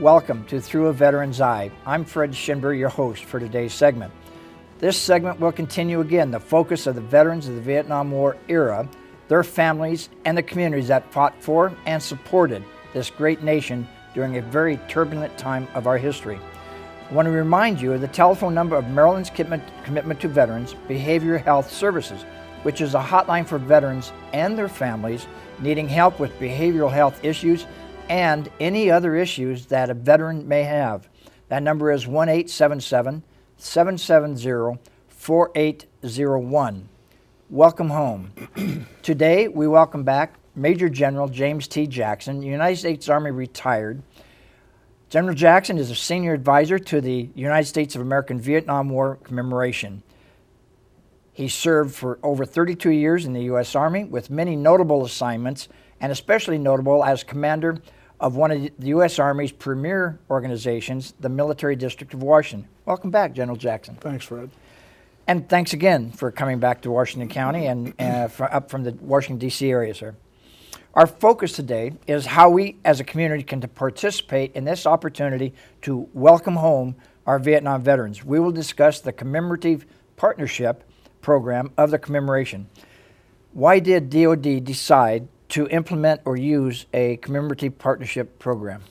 Welcome to Through a Veteran's Eye. I'm Fred Schindler, your host for today's segment. This segment will continue again the focus of the veterans of the Vietnam War era, their families, and the communities that fought for and supported this great nation during a very turbulent time of our history. I want to remind you of the telephone number of Maryland's Commitment to Veterans Behavioral Health Services, which is a hotline for veterans and their families needing help with behavioral health issues and any other issues that a veteran may have. That number is 1-877-770-4801. Welcome home. Today, we welcome back Major General James T. Jackson, United States Army retired. General Jackson is a senior advisor to the United States of America Vietnam War commemoration. He served for over 32 years in the U.S. Army with many notable assignments, and especially notable as commander of one of the U.S. Army's premier organizations, the Military District of Washington. Welcome back, General Jackson. Thanks, Fred. And thanks again for coming back to Washington County and up from the Washington, D.C. area, sir. Our focus today is how we as a community can participate in this opportunity to welcome home our Vietnam veterans. We will discuss the commemorative partnership program of the commemoration. Why did DoD decide to implement or use a commemorative partnership program?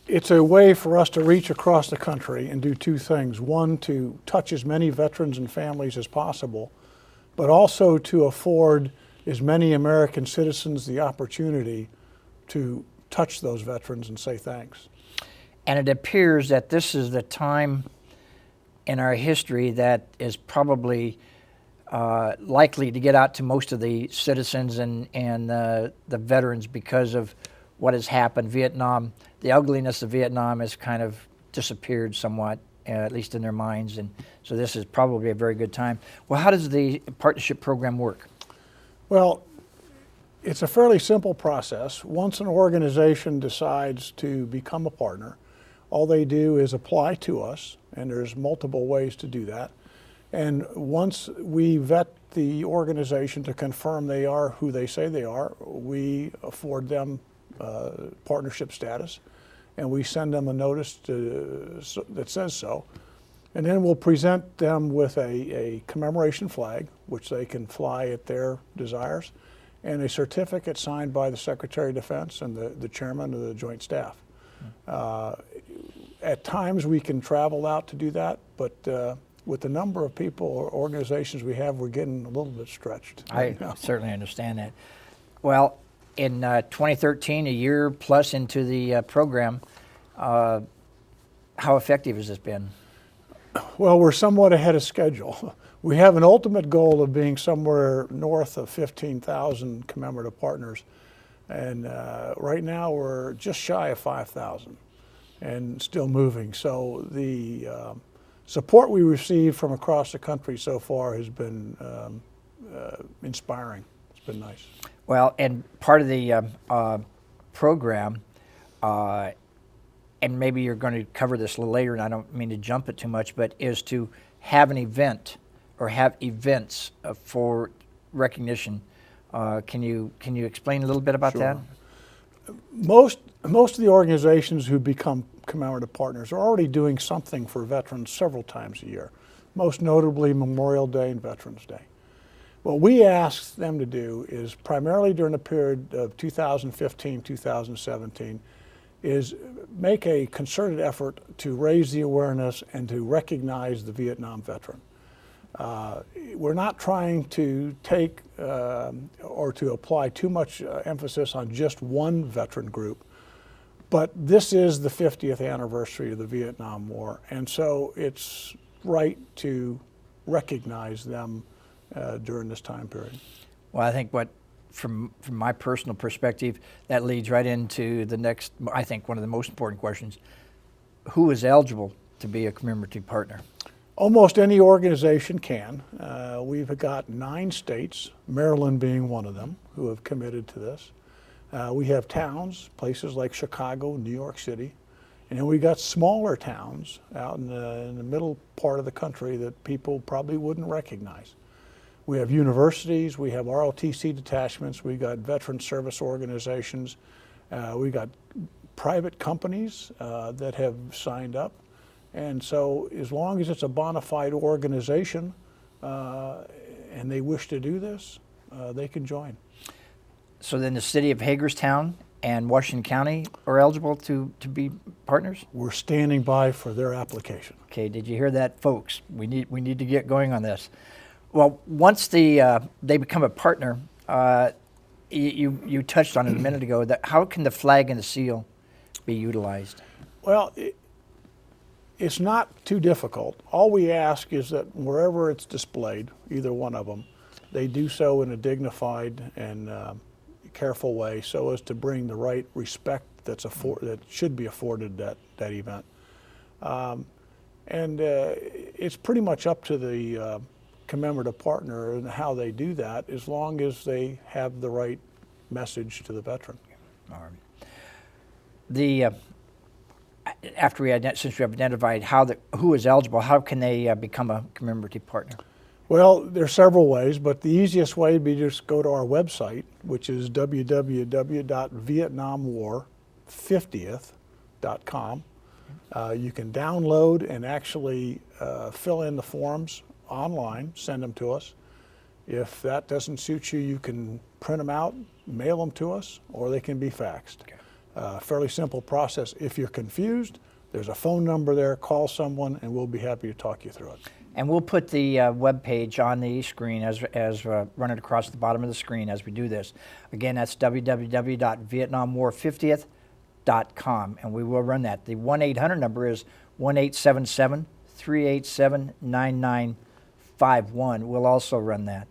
It's a way for us to reach across the country and do two things. One, to touch as many veterans and families as possible, but also to afford as many American citizens the opportunity to touch those veterans and say thanks. And it appears that this is the time in our history that is probably likely to get out to most of the citizens and the veterans because of what has happened. Vietnam, the ugliness of Vietnam has kind of disappeared somewhat, at least in their minds, and so this is probably a very good time. Well, how does the partnership program work? Well, it's a fairly simple process. Once an organization decides to become a partner, all they do is apply to us, and there's multiple ways to do that. And once we vet the organization to confirm they are who they say they are, we afford them partnership status, and we send them a notice that says so. And then we'll present them with a commemoration flag, which they can fly at their desires, and a certificate signed by the Secretary of Defense and the chairman of the Joint Staff. At times we can travel out to do that, but with the number of people or organizations we have, we're getting a little bit stretched. I certainly understand that. Well, in 2013, a year plus into the program, how effective has this been? Well, we're somewhat ahead of schedule. We have an ultimate goal of being somewhere north of 15,000 commemorative partners, and right now we're just shy of 5,000 and still moving. So the support we received from across the country so far has been inspiring. It's been nice. Well, and part of the program, and maybe you're going to cover this a little later, and I don't mean to jump it too much, but is to have an event or have events for recognition. Can you explain a little bit about that? Most of the organizations who become commemorative partners are already doing something for veterans several times a year, most notably Memorial Day and Veterans Day. What we asked them to do is primarily during the period of 2015, 2017, is make a concerted effort to raise the awareness and to recognize the Vietnam veteran. We're not trying to take or to apply too much emphasis on just one veteran group, but this is the 50th anniversary of the Vietnam War, and so it's right to recognize them during this time period. Well, I think from my personal perspective, that leads right into the next, I think, one of the most important questions. Who is eligible to be a commemorative partner? Almost any organization can. We've got 9 states, Maryland being one of them, who have committed to this. We have towns, places like Chicago, New York City, and then we got smaller towns out in the middle part of the country that people probably wouldn't recognize. We have universities, we have ROTC detachments, we got veteran service organizations, we got private companies that have signed up. And so as long as it's a bona fide organization and they wish to do this, they can join. So then the city of Hagerstown and Washington County are eligible to be partners? We're standing by for their application. Okay, did you hear that, folks? We need to get going on this. Well, once they become a partner, you touched on it a minute ago, that how can the flag and the seal be utilized? Well, it's not too difficult. All we ask is that wherever it's displayed, either one of them, they do so in a dignified and careful way so as to bring the right respect that should be afforded that event. It's pretty much up to the commemorative partner and how they do that, as long as they have the right message to the veteran. All right. Since we have identified who is eligible, how can they become a commemorative partner? Well, there's several ways, but the easiest way would be just go to our website, which is www.vietnamwar50th.com. You can download and actually fill in the forms online, send them to us. If that doesn't suit you, you can print them out, mail them to us, or they can be faxed. Okay. Fairly simple process. If you're confused, there's a phone number there, call someone, and we'll be happy to talk you through it. And we'll put the web page on the screen as run it across the bottom of the screen as we do this. Again, that's www.vietnamwar50th.com, and we will run that. The 1-800 number is 1-877-387-9951. We'll also run that.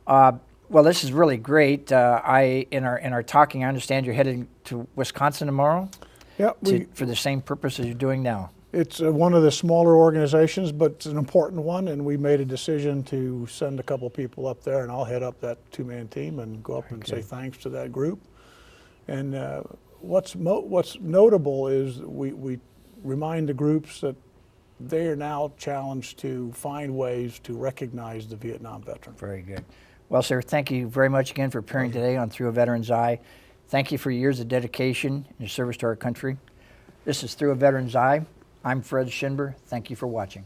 Well, this is really great. In our talking, I understand you're heading to Wisconsin tomorrow. Yeah, for the same purpose as you're doing now. It's one of the smaller organizations, but it's an important one, and we made a decision to send a couple people up there, and I'll head up that two-man team and go up and say thanks to that group. And what's notable is we remind the groups that they are now challenged to find ways to recognize the Vietnam veteran. Very good. Well, sir, thank you very much again for appearing today on Through a Veteran's Eye. Thank you for your years of dedication and your service to our country. This is Through a Veteran's Eye. I'm Fred Schinber. Thank you for watching.